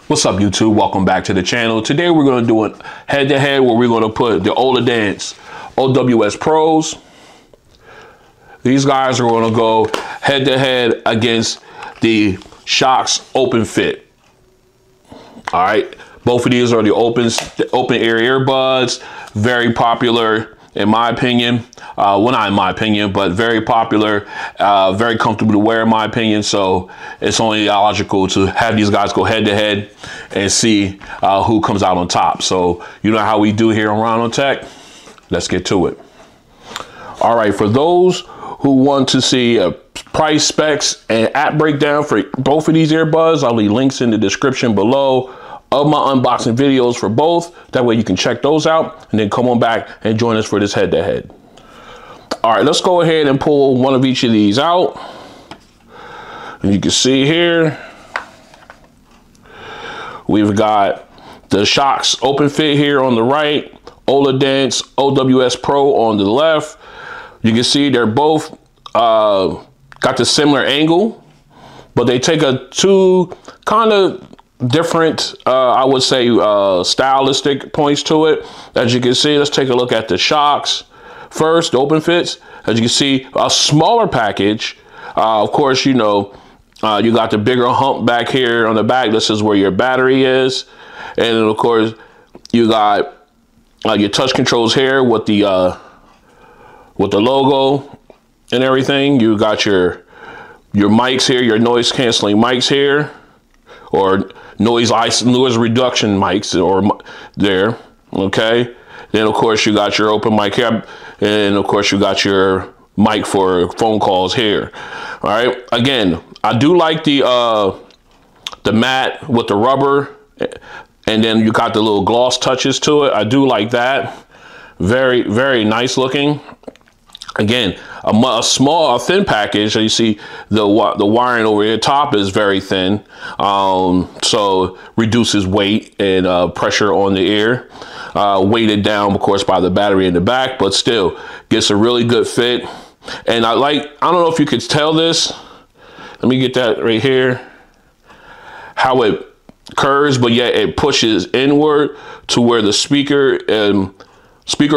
What's up, YouTube? Welcome back to the channel. Today we're going to do a head-to-head where we're going to put the Oladance OWS Pros. These guys are going to go head-to-head against the Shokz OpenFit. All right, both of these are the open ear earbuds, very popular in my opinion. Well, not in my opinion, but very popular, very comfortable to wear in my opinion. So it's only logical to have these guys go head to head and see who comes out on top. So you know how we do here on Round on Tech. Let's get to it. All right, for those who want to see price, specs, and app breakdown for both of these earbuds, I'll leave links in the description below of my unboxing videos for both. That way you can check those out and then come on back and join us for this head-to-head. All right, let's go ahead and pull one of each of these out. And you can see here, we've got the Shokz OpenFit here on the right, Oladance OWS Pro on the left. You can see they're both got the similar angle, but they take two kind of different, I would say, stylistic points to it. As you can see, let's take a look at the Shokz first, the OpenFits. As you can see, a smaller package. Of course, you know, you got the bigger hump back here on the back. This is where your battery is. And then, of course, you got your touch controls here with the logo and everything. You got your mics here, your noise canceling mics here, or noise reduction mics or there. Okay, then of course you got your open mic here, and of course you got your mic for phone calls here. All right, again, I do like the matte with the rubber, and then you got the little gloss touches to it. I do like that. Very, very nice looking. Again, a small, thin package. You see the wiring over here top is very thin, so reduces weight and pressure on the ear. Weighted down, of course, by the battery in the back, but still gets a really good fit. And I don't know if you could tell this. Let me get that right here. How it curves, but yet it pushes inward to where the speaker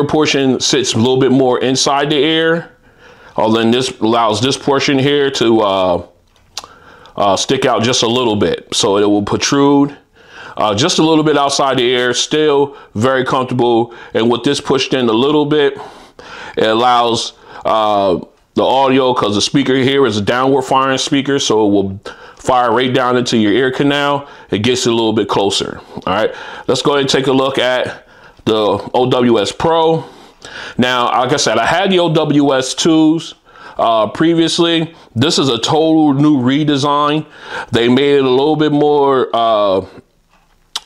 portion sits a little bit more inside the ear. Then this allows this portion here to stick out just a little bit. So it will protrude just a little bit outside the ear, still very comfortable. And with this pushed in a little bit, it allows the audio, because the speaker here is a downward firing speaker, so it will fire right down into your ear canal. It gets a little bit closer. All right, let's go ahead and take a look at the OWS Pro. Now, like I said, I had the OWS 2s previously. This is a total new redesign. They made it a little bit more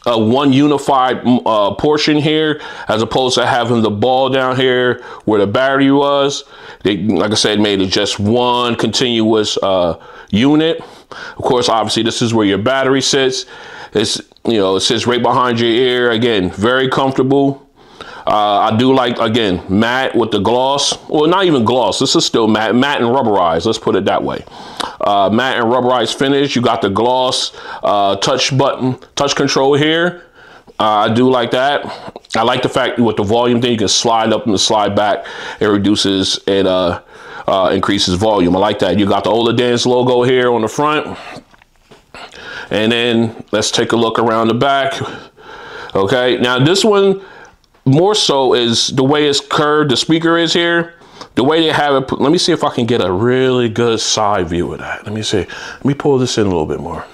one unified portion here, as opposed to having the ball down here where the battery was. They, like I said, made it just one continuous unit. Of course, obviously, this is where your battery sits. It's, you know, it sits right behind your ear. Again, very comfortable. I do like, again, matte with the gloss. Well, not even gloss. This is still matte and rubberized. Let's put it that way. Matte and rubberized finish. You got the gloss touch control here. I do like that. I like the fact with the volume thing, you can slide up and slide back. It reduces and increases volume. I like that. You got the Oladance logo here on the front. And then let's take a look around the back. Okay, now this one more so is the way it's curved, the speaker is here, the way they have it. Let me see if I can get a really good side view of that. Let me see. Let me pull this in a little bit more.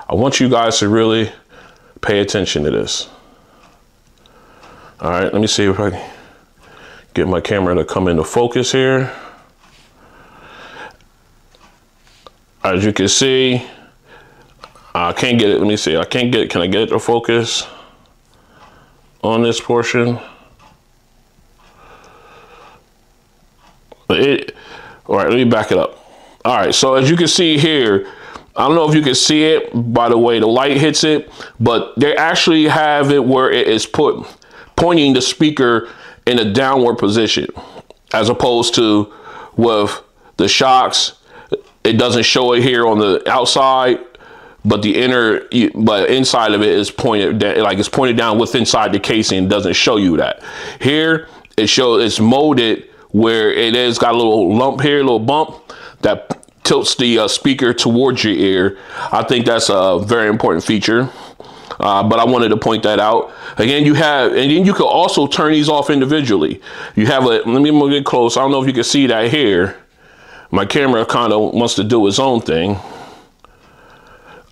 I want you guys to really pay attention to this. All right, let me see if I can get my camera to come into focus here. As you can see, I can't get it. Let me see. Can I get it to focus on this portion? All right, let me back it up. All right, so as you can see here, I don't know if you can see it by the way the light hits it, but they actually have it where it is pointing the speaker in a downward position, as opposed to with the Shokz. It doesn't show it here on the outside, but but inside of it is pointed, like it's pointed down with inside the casing. It doesn't show you that. Here it shows it's molded where it is got a little lump here, a little bump that tilts the speaker towards your ear. I think that's a very important feature. But I wanted to point that out. Again, and then you can also turn these off individually. You have let me get close. I don't know if you can see that here. My camera kind of wants to do its own thing.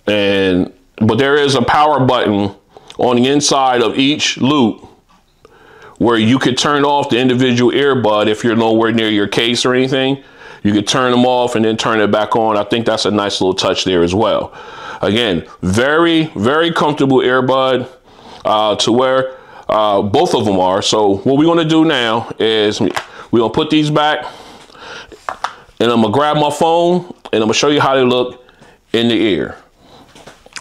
But there is a power button on the inside of each loop where you could turn off the individual earbud if you're nowhere near your case or anything. You could turn them off and then turn it back on. I think that's a nice little touch there as well. Again, very, very comfortable earbud to wear. Both of them are. So what we're going to do now is we're going to put these back, and I'm going to grab my phone and I'm going to show you how they look in the ear.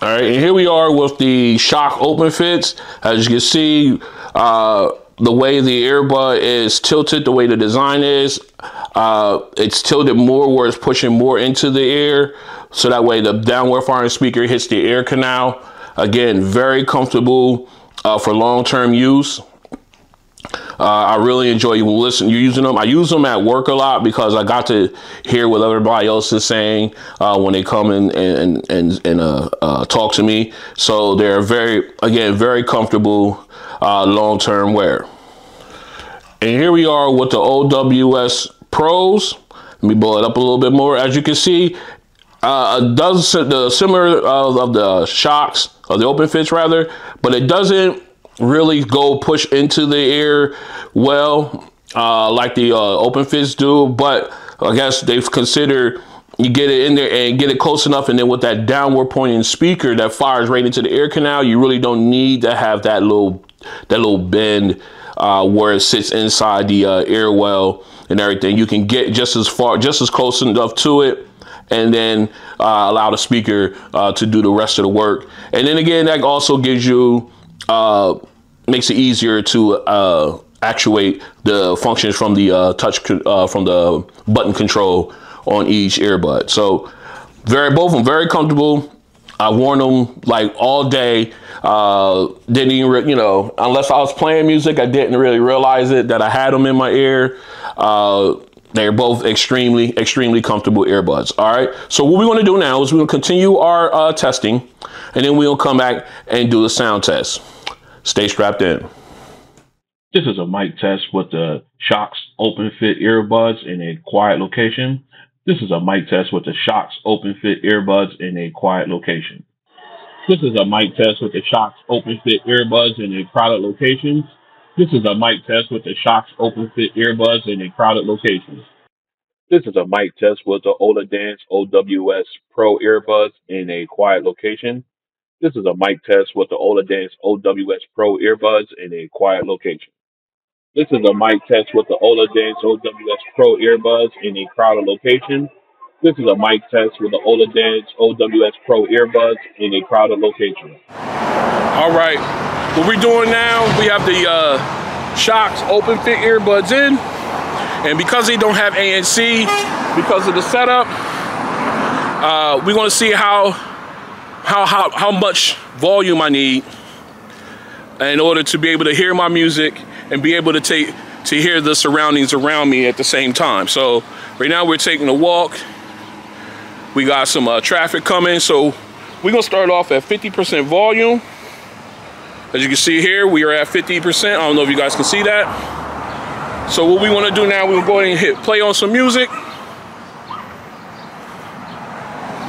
All right, and here we are with the Shokz OpenFits. As you can see, the way the earbud is tilted, the way the design is, it's tilted more where it's pushing more into the ear. So that way the downward firing speaker hits the ear canal. Again, very comfortable for long-term use. I really enjoy using them. I use them at work a lot because I got to hear what everybody else is saying when they come in and talk to me. So they're very comfortable long-term wear. And here we are with the OWS Pros. Let me blow it up a little bit more. As you can see, it does the similar of the Shokz, or the OpenFits rather, but it doesn't really go push into the ear well like the OpenFits do. But I guess they've considered you get it in there and get it close enough, and then with that downward pointing speaker that fires right into the ear canal, you really don't need to have that little bend where it sits inside the ear well and everything. You can get just as close enough to it, and then allow the speaker to do the rest of the work. And then again, that also gives you makes it easier to actuate the functions from the from the button control on each earbud. So both of them very comfortable. I worn them like all day. Didn't even, unless I was playing music, I didn't really realize that I had them in my ear. They're both extremely comfortable earbuds. All right. So what we're going to do now is we're going to continue our testing, and then we'll come back and do the sound test. Stay strapped in. This is a mic test with the Shokz OpenFit earbuds in a quiet location. This is a mic test with the Shokz OpenFit earbuds in a quiet location. This is a mic test with the Shokz OpenFit earbuds in a crowded location. This is a mic test with the Shokz OpenFit earbuds in a crowded location. This is a mic test with the Oladance OWS Pro earbuds in a quiet location. This is a mic test with the Oladance OWS Pro earbuds in a quiet location. This is a mic test with the Oladance OWS Pro earbuds in a crowded location. This is a mic test with the Oladance OWS Pro earbuds in a crowded location. All right, what we're doing now, we have the Shokz OpenFit earbuds in, and because they don't have ANC, because of the setup, we're going to see how much volume I need in order to be able to hear my music and be able to hear the surroundings around me at the same time. So right now we're taking a walk. We got some traffic coming, so we're gonna start off at 50% volume. As you can see here, we are at 50%. I don't know if you guys can see that. So what we want to do now, we're gonna go ahead and hit play on some music.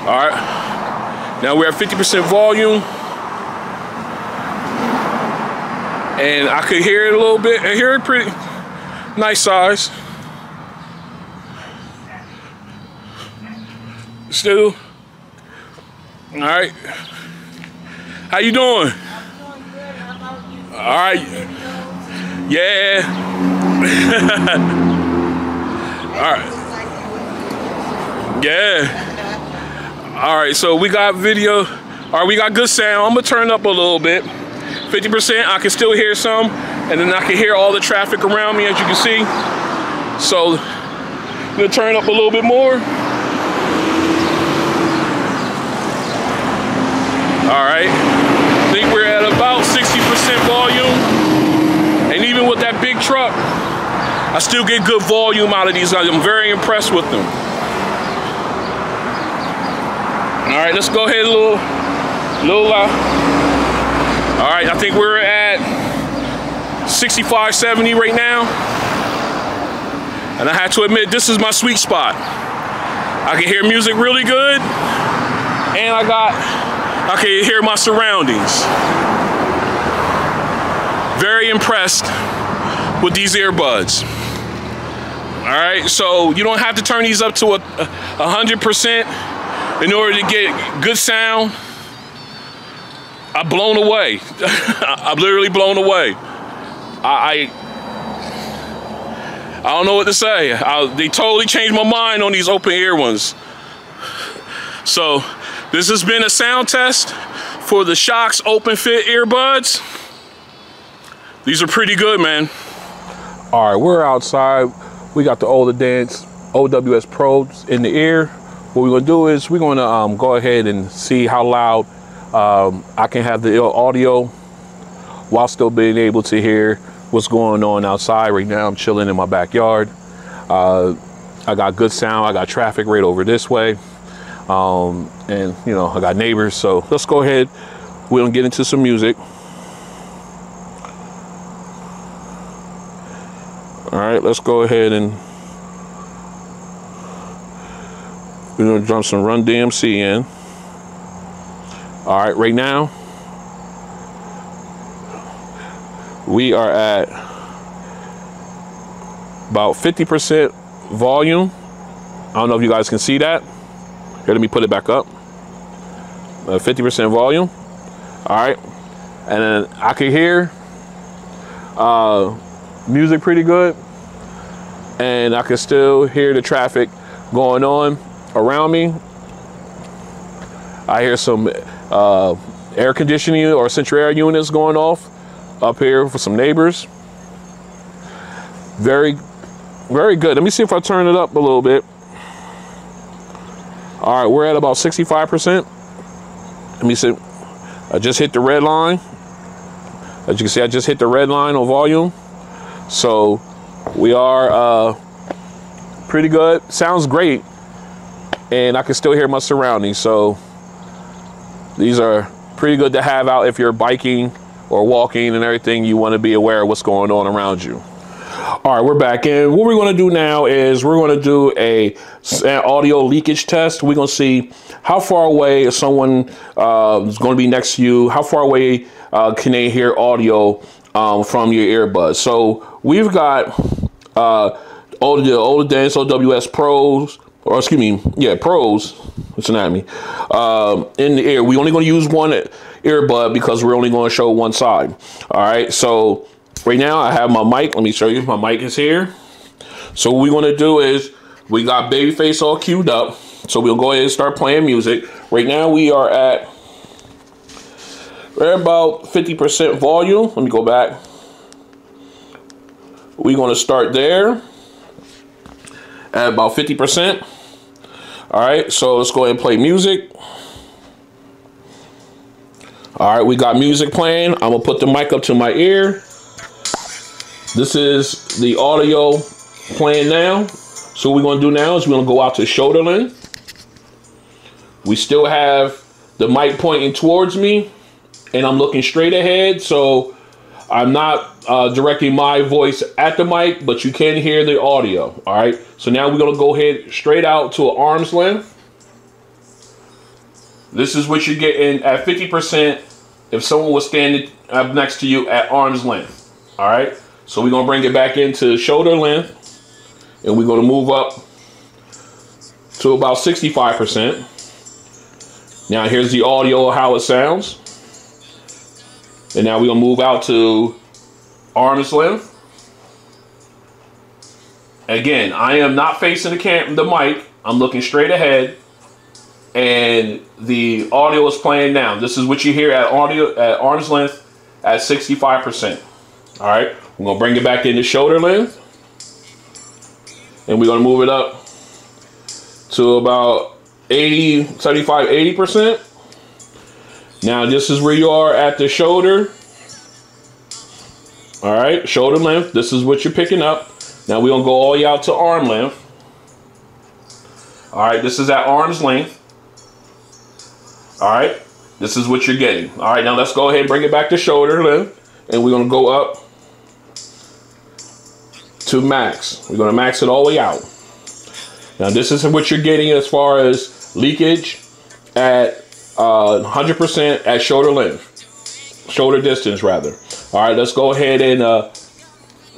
All right, now we're at 50% volume. And I could hear it a little bit. I hear it pretty nice size. Still. All right. How you doing? I'm doing good. How about you? All right. Yeah. All right. Yeah. All right. So we got video. All right. We got good sound. I'm gonna turn up a little bit. 50%, I can still hear some, and then I can hear all the traffic around me, as you can see. So I'm gonna turn up a little bit more. All right, I think we're at about 60% volume. And even with that big truck, I still get good volume out of these guys. I'm very impressed with them. All right, let's go ahead a little loud. All right, I think we're at 65, 70 right now. And I have to admit, this is my sweet spot. I can hear music really good, and I can hear my surroundings. Very impressed with these earbuds. All right, so you don't have to turn these up to 100% in order to get good sound. I'm blown away. I'm literally blown away. I don't know what to say. They totally changed my mind on these open ear ones. So this has been a sound test for the Shokz OpenFit earbuds. These are pretty good, man. All right, we're outside. We got the Oladance OWS Pro in the ear. What we're gonna do is we're gonna go ahead and see how loud I can have the audio while still being able to hear what's going on outside. Right now I'm chilling in my backyard. I got good sound. I got traffic right over this way. And you know, I got neighbors. So let's go ahead. We're gonna get into some music. All right, let's go ahead and we're gonna jump some Run DMC in. All right, right now we are at about 50% volume. I don't know if you guys can see that. Here, let me put it back up. 50% volume. All right, and then I can hear music pretty good, and I can still hear the traffic going on around me. I hear some air conditioning or central air units going off up here for some neighbors. Very, very good. Let me see if I turn it up a little bit. All right, we're at about 65%. Let me see. I just hit the red line. As you can see, I just hit the red line on volume. So we are pretty good. Sounds great. And I can still hear my surroundings. So these are pretty good to have out if you're biking or walking and everything. You want to be aware of what's going on around you. All right, we're back in. What we're going to do now is we're going to do an audio leakage test. We're going to see how far away if someone is going to be next to you, how far away can they hear audio from your earbuds. So we've got the Oladance OWS Pros, or excuse me, yeah, Pros. Listen at me. In the ear, we're only going to use one earbud because we're only going to show one side. All right, so right now I have my mic. Let me show you. My mic is here. So what we're going to do is we got Babyface all queued up. So we'll go ahead and start playing music. Right now we're at about 50% volume. Let me go back. We're going to start there at about 50%. All right, so let's go ahead and play music. All right, we got music playing. I'm gonna put the mic up to my ear. This is the audio playing now. So what we're gonna do now is we're gonna go out to shoulder length. We still have the mic pointing towards me, and I'm looking straight ahead. So I'm not directing my voice at the mic, but you can hear the audio. All right, so now we're gonna go ahead straight out to an arm's length. This is what you're getting at 50% if someone was standing up next to you at arm's length. All right, so we're gonna bring it back into shoulder length, and we're gonna move up to about 65%. Now here's the audio, how it sounds. And now we're gonna move out to arm's length. Again, I am not facing the mic. I'm looking straight ahead, and the audio is playing now. This is what you hear at arm's length at 65%. All right, we're gonna bring it back into shoulder length, and we're gonna move it up to about 80, 75, 80%. Now this is where you are at the shoulder. All right, shoulder length. This is what you're picking up. Now we're gonna go all the way out to arm length. All right, this is at arm's length. All right, this is what you're getting. All right, now let's go ahead and bring it back to shoulder length, and we're gonna go up to max. We're gonna max it all the way out. Now this is what you're getting as far as leakage at 100% at shoulder length, shoulder distance rather. All right, let's go ahead and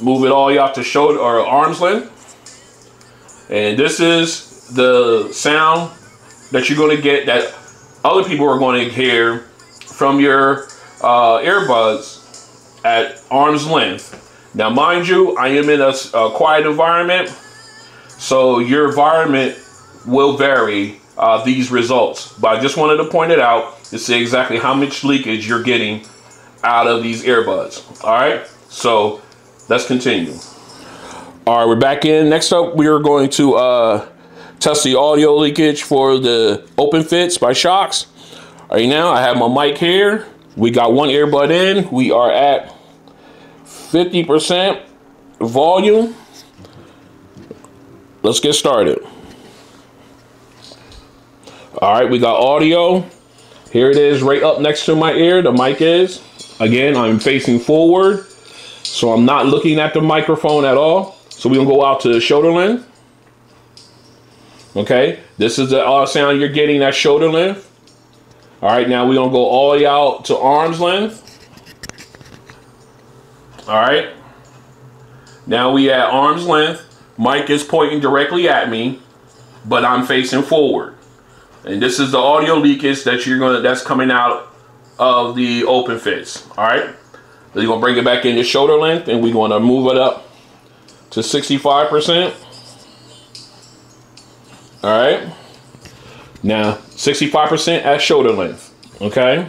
move it all the way out to shoulder or arm's length. And this is the sound that you're going to get that other people are going to hear from your earbuds at arm's length. Now, mind you, I am in a quiet environment, so your environment will vary these results. But I just wanted to point it out to see exactly how much leakage you're getting out of these earbuds. All right, so let's continue. All right, we're back in. Next up, we are going to test the audio leakage for the OpenFits by Shokz. Right now, I have my mic here. We got one earbud in. We are at 50% volume. Let's get started. All right, we got audio. Here it is right up next to my ear. The mic is. Again, I'm facing forward, so I'm not looking at the microphone at all. So we're gonna go out to the shoulder length. Okay, this is the sound you're getting at shoulder length. All right, now we're gonna go all the way out to arm's length. All right, now we at arm's length. Mic is pointing directly at me, but I'm facing forward. And this is the audio leakage that that's coming out of the OpenFits. All right, then you're gonna bring it back into shoulder length, and we're gonna move it up to 65%. All right, now 65% at shoulder length. Okay,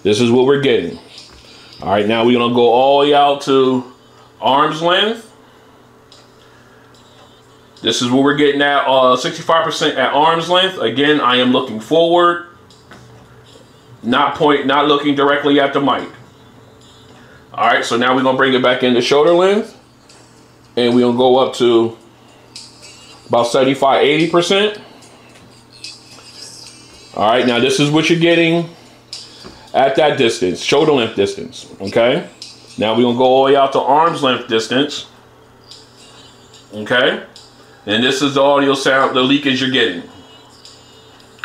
this is what we're getting. All right, now we're gonna go all the way out to arm's length. This is what we're getting at 65% at arm's length. Again, I am looking forward, not looking directly at the mic. All right, so now we're gonna bring it back into shoulder length, and we're gonna go up to about 75, 80%. All right, now this is what you're getting at that distance, shoulder length distance. Okay, now we're gonna go all the way out to arm's length distance. Okay, and this is the audio sound, the leakage you're getting.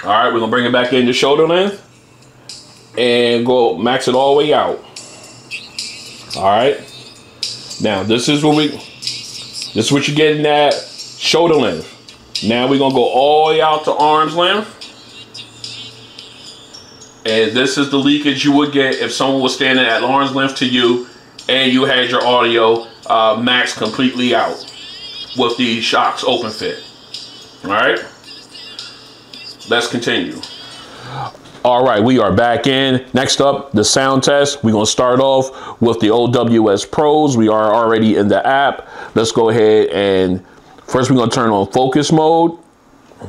All right, we're gonna bring it back into shoulder length and go max it all the way out. All right, now this is what you're getting at shoulder length. Now we're gonna go all the way out to arm's length, and this is the leakage you would get if someone was standing at arm's length to you and you had your audio maxed completely out with the Shokz OpenFit. All right, let's continue. All right, we are back in. Next up, the sound test. We're gonna start off with the OWS Pros. We are already in the app. Let's go ahead and first we're gonna turn on focus mode.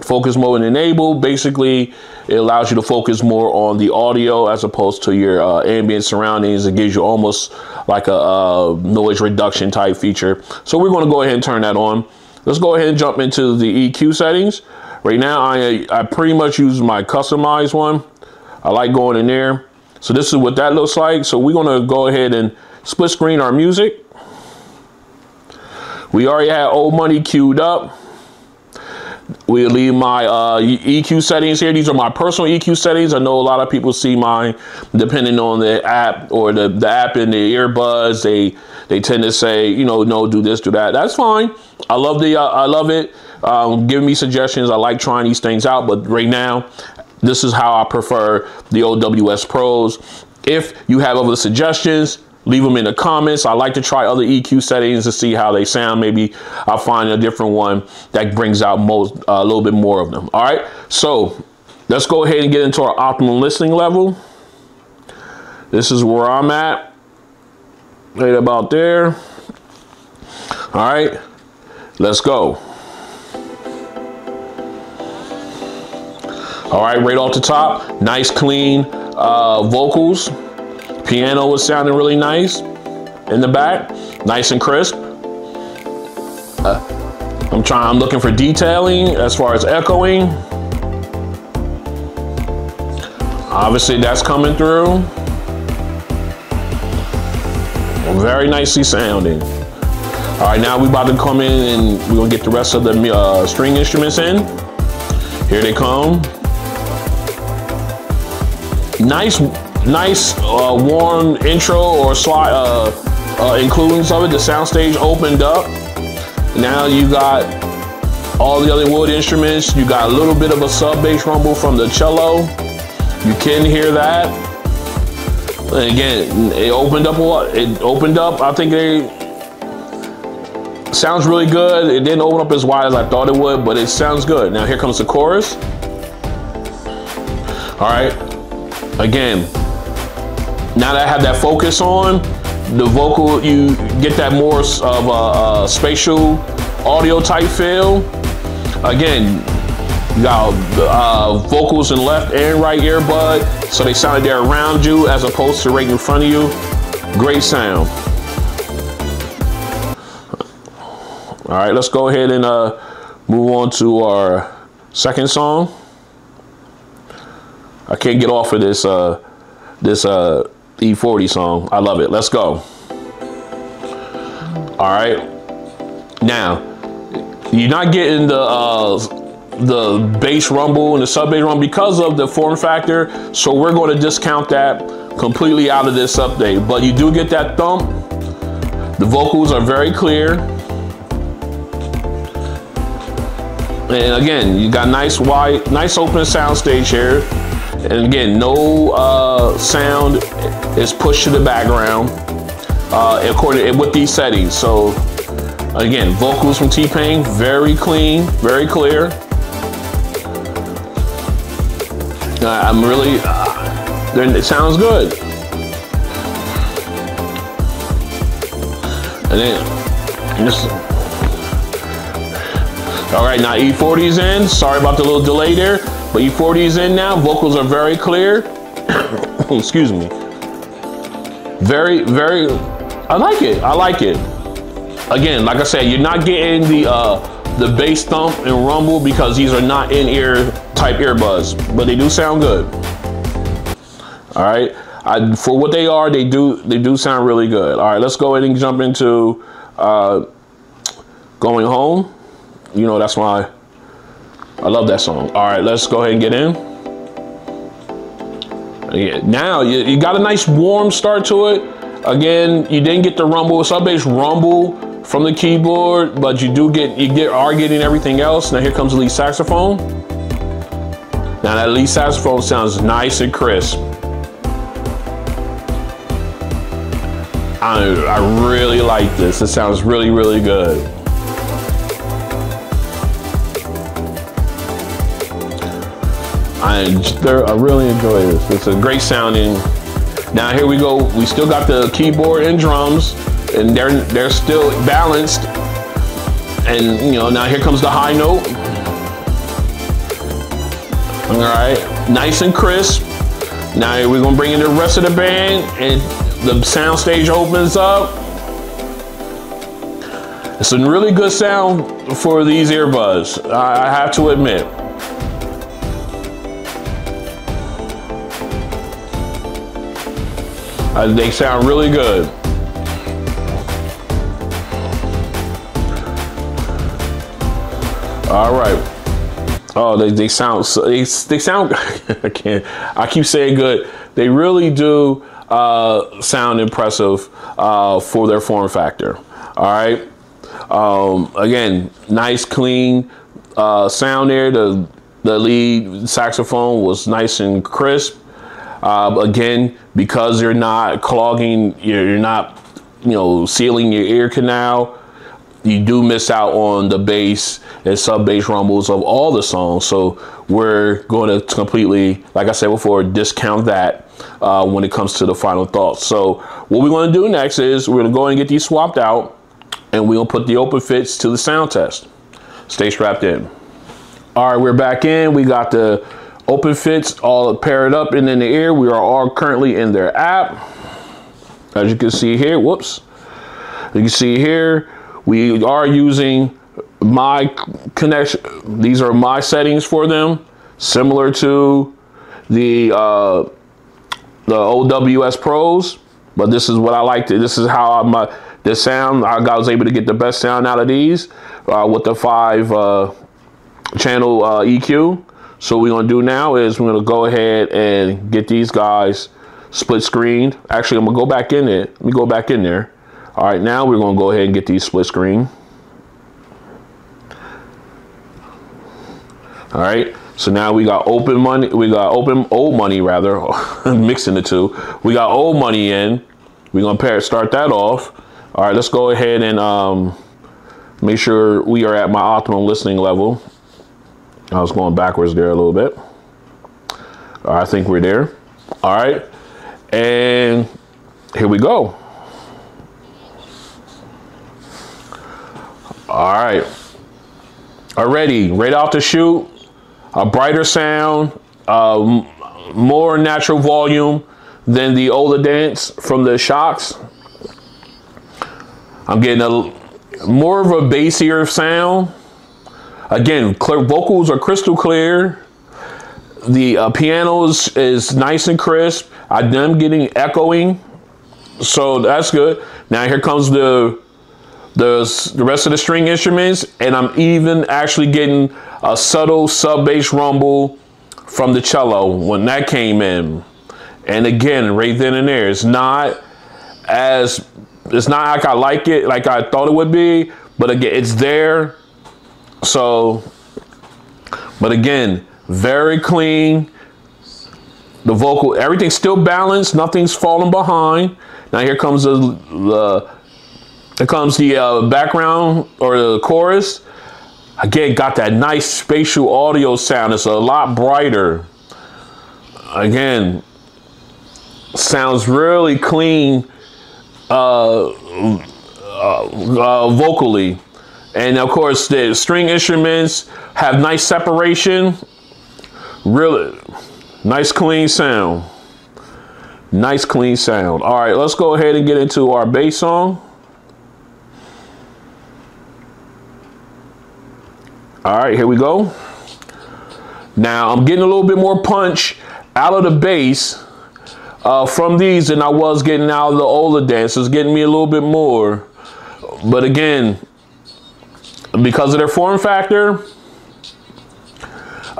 Focus mode enabled. Basically, it allows you to focus more on the audio as opposed to your ambient surroundings. It gives you almost like a noise reduction type feature. So we're gonna go ahead and turn that on. Let's go ahead and jump into the EQ settings. Right now, I pretty much use my customized one. I like going in there. So this is what that looks like. So we're gonna go ahead and split screen our music. We already had Old Money queued up. We'll leave my EQ settings here. These are my personal EQ settings. I know a lot of people see mine depending on the app or the app in the earbuds. They tend to say, you know, no, do this, do that. That's fine. I love it. Giving me suggestions. I like trying these things out, but right now, this is how I prefer the OWS Pros. If you have other suggestions, leave them in the comments. I like to try other EQ settings to see how they sound. Maybe I'll find a different one that brings out a little bit more of them. All right, so let's go ahead and get into our optimal listening level. This is where I'm at, right about there. All right, let's go. All right, right off the top, nice clean vocals. Piano was sounding really nice in the back, nice and crisp. I'm looking for detailing as far as echoing. Obviously that's coming through. Very nicely sounding. All right, now we about to come in and we're gonna get the rest of the string instruments in. Here they come. Nice warm intro or slide inclusions of it. The soundstage opened up. Now you got all the other wood instruments. You got a little bit of a sub bass rumble from the cello. You can hear that. And again, it opened up a lot. It opened up, I think sounds really good. It didn't open up as wide as I thought it would, but it sounds good. Now here comes the chorus. All right, again, now that I have that focus on, the vocal, you get that more of a spatial audio type feel. Again, you got vocals in left and right earbud, so they sound like they're around you as opposed to right in front of you. Great sound. All right, let's go ahead and move on to our second song. I can't get off of this E40 song. I love it. Let's go. All right. Now, you're not getting the bass rumble and the sub bass rumble because of the form factor. So we're going to discount that completely out of this update. But you do get that thump. The vocals are very clear. And again, you got nice wide, nice open soundstage here. And again, no sound is pushed to the background according with these settings. So again, vocals from T-Pain, very clean, very clear. I'm really, it sounds good. And then, all right, now E40's in. Sorry about the little delay there, but E40's in now. Vocals are very clear. Excuse me. Very, very, I like it. I like it. Again, like I said, you're not getting the bass thump and rumble because these are not in-ear type earbuds, but they do sound good. All right, for what they are, they do sound really good. All right, let's go ahead and jump into Going Home. You know, that's why I love that song. All right, let's go ahead and get in. Yeah, now you got a nice warm start to it. Again, you didn't get the rumble, sub bass rumble from the keyboard, but you are getting everything else. Now here comes the lead saxophone. Now that lead saxophone sounds nice and crisp. I really like this. It sounds really, really good. I really enjoy this. It's a great sounding. Now here we go. We still got the keyboard and drums, and they're still balanced. And you know, now here comes the high note. All right, nice and crisp. Now we're gonna bring in the rest of the band, and the sound stage opens up. It's a really good sound for these earbuds, I have to admit. They sound really good. All right. Oh, they sound I keep saying good. They really do sound impressive for their form factor. All right. Again, nice clean sound there. The lead saxophone was nice and crisp. Again, because you're not clogging, you're not, sealing your ear canal, you do miss out on the bass and sub bass rumbles of all the songs. So we're going to completely, like I said before, discount that when it comes to the final thoughts. So what we're going to do next is we're going to go and get these swapped out, and we're going to put the OpenFits to the sound test. Stay strapped in. All right, we're back in. We got the OpenFits all paired up and in the ear. We are all currently in their app. As you can see here, whoops. You can see here, we are using my connection. These are my settings for them, similar to the OWS Pros, but this is what I like to, this is how the sound, I was able to get the best sound out of these with the 5 channel EQ. So what we're gonna do now is we're gonna go ahead and get these guys split screened. Actually, I'm gonna go back in it. Let me go back in there. All right, now we're gonna go ahead and get these split screen. All right, so now we got open money, we got open old money rather, mixing the two. We got old money in. We're gonna start that off. All right, let's go ahead and make sure we are at my optimum listening level. I was going backwards there a little bit. All right, I think we're there. All right, and here we go. All right, already right off the chute, a brighter sound, more natural volume than the Oladance from the Shokz. I'm getting more of a bassier sound. Again, vocals are crystal clear. The piano is nice and crisp. I'm getting echoing, so that's good. Now here comes the rest of the string instruments, and I'm even actually getting a subtle sub bass rumble from the cello when that came in. And again, right then and there, it's not like I like it, like I thought it would be, but again, it's there. So, but again, very clean. The vocal, everything's still balanced, nothing's falling behind. Now here comes the background or the chorus. Again, got that nice spatial audio sound. It's a lot brighter. Again, sounds really clean vocally. And of course, the string instruments have nice separation. Really nice, clean sound. Nice, clean sound. All right, let's go ahead and get into our bass song. All right, here we go. Now I'm getting a little bit more punch out of the bass from these than I was getting out of the Oladance. It's getting me a little bit more. But again, because of their form factor,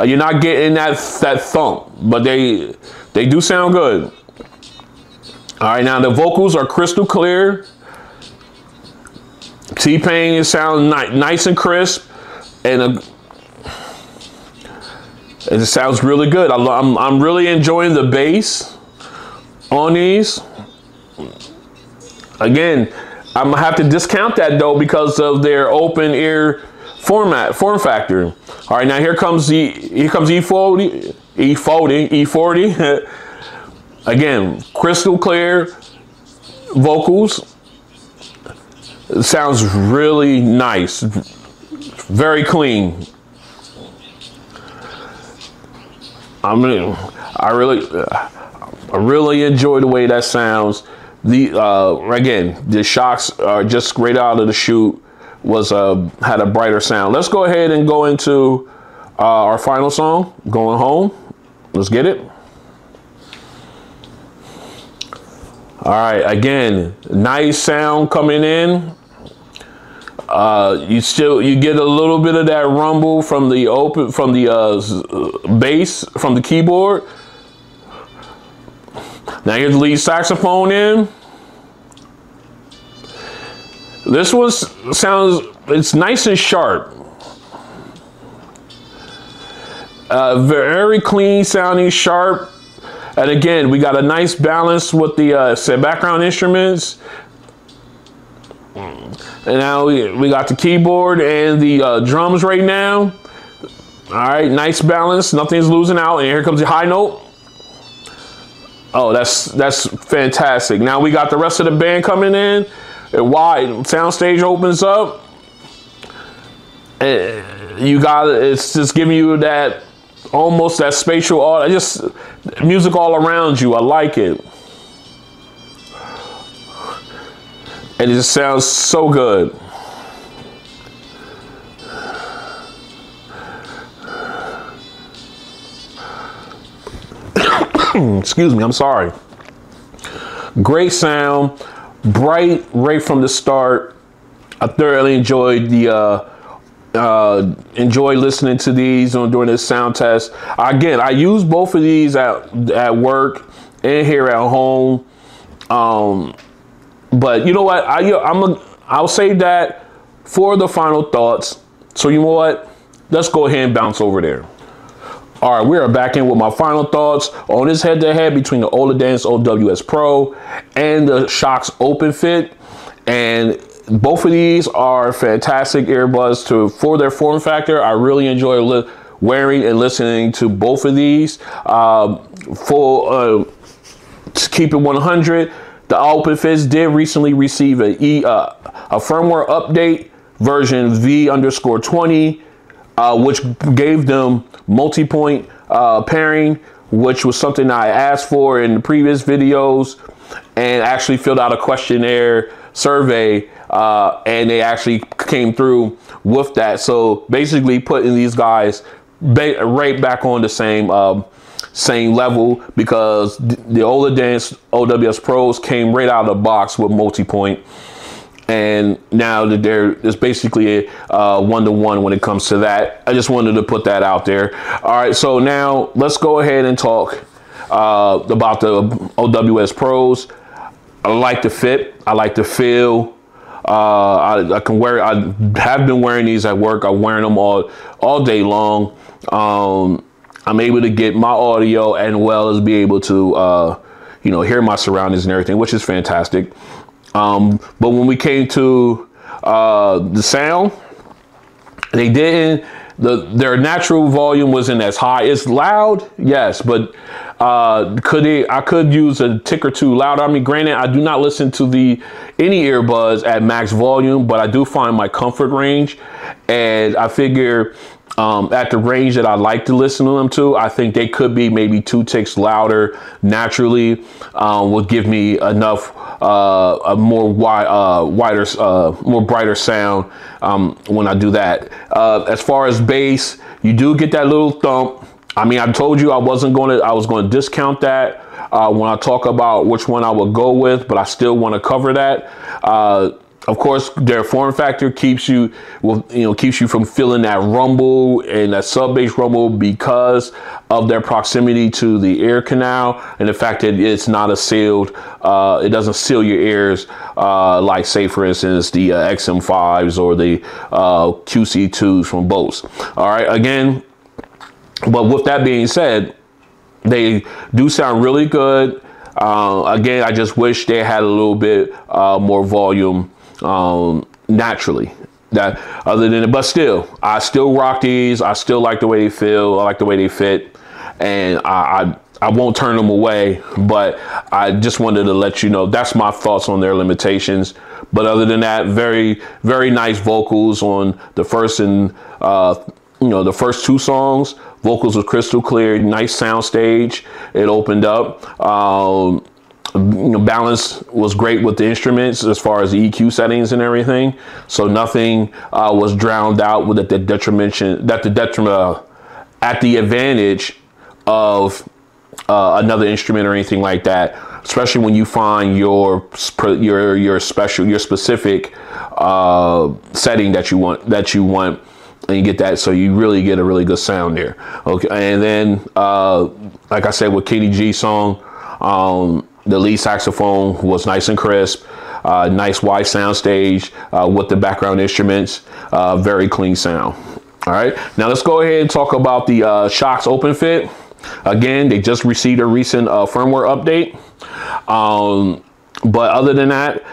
you're not getting that thump, but they do sound good. All right, now the vocals are crystal clear. T-Pain sounds nice and crisp, and it sounds really good. I'm really enjoying the bass on these. Again, I'm gonna have to discount that though because of their open ear form factor. All right, now here comes E40. Again, crystal clear vocals. It sounds really nice, very clean. I really enjoy the way that sounds. Again, the Shokz are just right out of the chute had a brighter sound. Let's go ahead and go into our final song, Going Home. Let's get it. All right, again, nice sound coming in. You get a little bit of that rumble from the bass from the keyboard. Now here's the lead saxophone in. This one it's nice and sharp. Very clean sounding, sharp. And again, we got a nice balance with the background instruments. And now we got the keyboard and the drums right now. All right, nice balance, nothing's losing out. And here comes the high note. Oh, that's fantastic. Now we got the rest of the band coming in. A wide soundstage opens up. It's just giving you that almost that spatial audio, just music all around you. I like it. And it just sounds so good. Excuse me, I'm sorry. Great sound, bright right from the start. I thoroughly enjoyed enjoy listening to these during this sound test. Again, I use both of these at work and here at home. But you know what? I'll save that for the final thoughts. So you know what? Let's go ahead and bounce over there. All right, we are back in with my final thoughts on this head-to-head between the Oladance OWS Pro and the Shokz OpenFit. And both of these are fantastic earbuds for their form factor. I really enjoy wearing and listening to both of these. To keep it 100, the OpenFits did recently receive a firmware update version V_20, which gave them multi-point pairing, which was something I asked for in the previous videos, and actually filled out a questionnaire survey, and they actually came through with that. So basically putting these guys right back on the same level, because the Oladance OWS Pros came right out of the box with multi-point. And now that it's basically a one-to-one when it comes to that. I just wanted to put that out there. All right, so now let's go ahead and talk about the OWS Pros. I like the fit. I like the feel. I can wear. I have been wearing these at work. I'm wearing them all day long. I'm able to get my audio and well as be able to hear my surroundings and everything, which is fantastic. But when we came to the sound, they didn't. Their natural volume wasn't as high. It's loud, yes, but I could use a tick or two louder. I mean, granted, I do not listen to any earbuds at max volume, but I do find my comfort range, and I figure at the range that I like to listen to them to, I think they could be maybe 2 ticks louder naturally, will give me enough a more brighter sound when I do that. As far as bass, you do get that little thump. I mean, I told you I was going to discount that when I talk about which one I would go with, but I still want to cover that. Of course, their form factor keeps you from feeling that rumble and that sub bass rumble because of their proximity to the ear canal and the fact that it's not a sealed, it doesn't seal your ears like, say, for instance, the XM5s or the QC2s from Bose. All right, again, but with that being said, they do sound really good. Again, I just wish they had a little bit more volume naturally. That other than it, but still, I still rock these. I still like the way they feel. I like the way they fit, and I won't turn them away. But I just wanted to let you know that's my thoughts on their limitations. But other than that, very, very nice vocals on the first and the first 2 songs. Vocals was crystal clear, nice sound stage. It opened up. Balance was great with the instruments as far as the EQ settings and everything. So nothing was drowned out with at the advantage of another instrument or anything like that. Especially when you find your specific setting that you want. And you get that, so you really get a really good sound there. Okay, and then like I said, with Kenny G's song, the lead saxophone was nice and crisp, nice wide sound stage with the background instruments, very clean sound. All right, now let's go ahead and talk about the Shokz OpenFit. Again, they just received a recent firmware update, but other than that,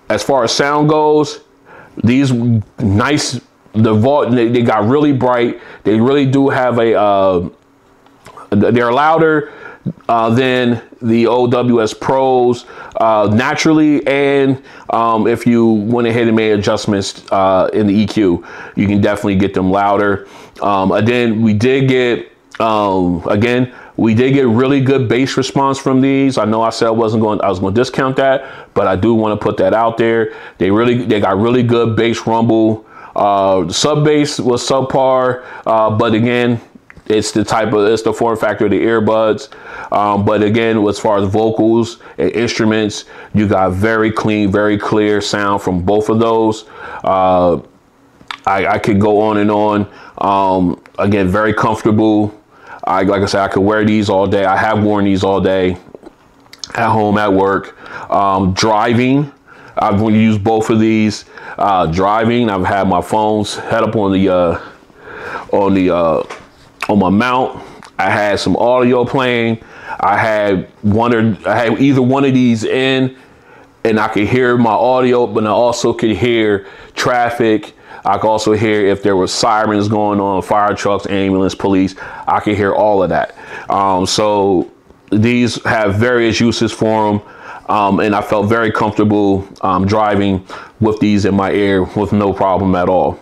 as far as sound goes, these nice. They got really bright. They really do have they're louder than the OWS Pros naturally, and if you went ahead and made adjustments in the EQ, you can definitely get them louder. And then we did get, again, we did get really good bass response from these. I know I said I was going to discount that, but I do want to put that out there. They got really good bass rumble. Sub bass was subpar, but again, it's the form factor of the earbuds. But again, as far as vocals and instruments, you got very clean, very clear sound from both of those. I could go on and on. Again, very comfortable. Like I said, I could wear these all day. I have worn these all day at home, at work. Driving, I'm going to use both of these. Driving, I've had my phones head up on my mount. I had some audio playing. I had either one of these in, and I could hear my audio, but I also could hear traffic. I could also hear if there were sirens going on, fire trucks, ambulance, police. I could hear all of that. So these have various uses for them. And I felt very comfortable driving with these in my ear with no problem at all.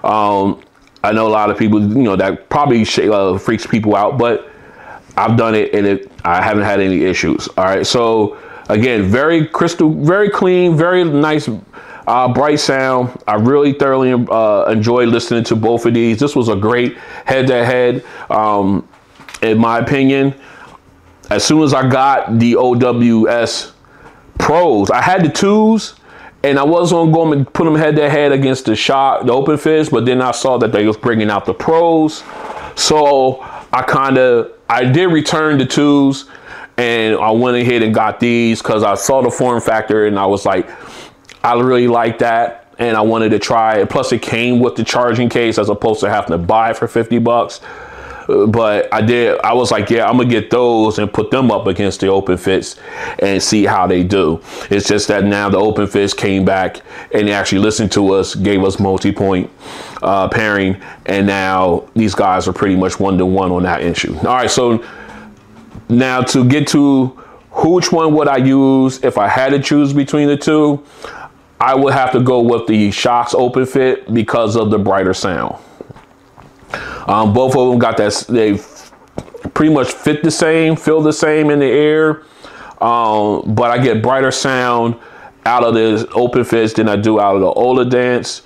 I know a lot of people, that probably freaks people out, but I've done it and I haven't had any issues. All right. So again, very crystal, very clean, very nice, bright sound. I really thoroughly enjoyed listening to both of these. This was a great head-to-head, in my opinion. As soon as I got the OWS Pros, I had the 2s, and I was going to put them head-to-head against the OpenFits, but then I saw that they was bringing out the Pros. So I did return the 2s, and I went ahead and got these because I saw the form factor, and I was like, I really like that, and I wanted to try it. Plus, it came with the charging case as opposed to having to buy it for 50 bucks. But I was like, yeah, I'm gonna get those and put them up against the OpenFits and see how they do. It's just that now the OpenFits came back and they actually listened to us, gave us multi-point pairing, and now these guys are pretty much 1-to-1 on that issue. All right, so now to get to which one would I use if I had to choose between the two, I would have to go with the Shokz OpenFit because of the brighter sound. Both of them got that, they pretty much fit the same, feel the same in the ear, but I get brighter sound out of the OpenFits than I do out of the Oladance.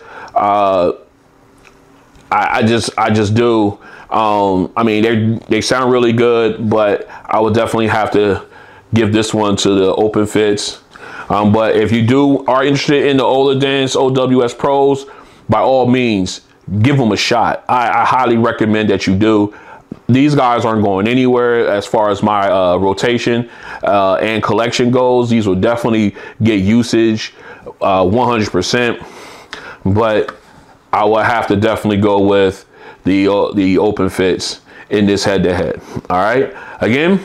I just do. I mean, they sound really good, but I would definitely have to give this one to the OpenFits. But if you are interested in the Oladance OWS Pros, by all means, give them a shot. I highly recommend that you do. These guys aren't going anywhere as far as my rotation and collection goes. These will definitely get usage 100%. But I will have to definitely go with the OpenFits in this head-to-head. All right. Again,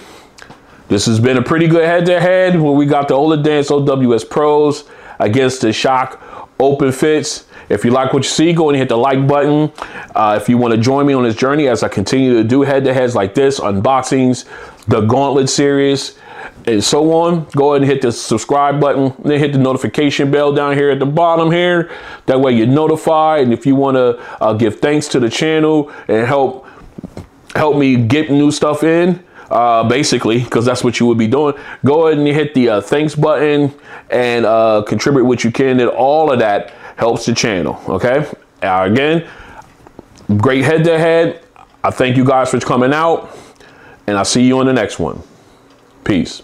this has been a pretty good head-to-head where we got the Oladance OWS Pros against the Shokz OpenFits. If you like what you see, go and hit the like button. If you want to join me on this journey as I continue to do head-to-heads like this, unboxings, the Gauntlet series, and so on, go ahead and hit the subscribe button, then hit the notification bell down here at the bottom here. That way you're notified. And if you want to give thanks to the channel and help me get new stuff in, basically, because that's what you would be doing, go ahead and hit the thanks button and contribute what you can, and all of that helps the channel. Okay. Again, great head-to-head. I thank you guys for coming out, and I'll see you on the next one. Peace.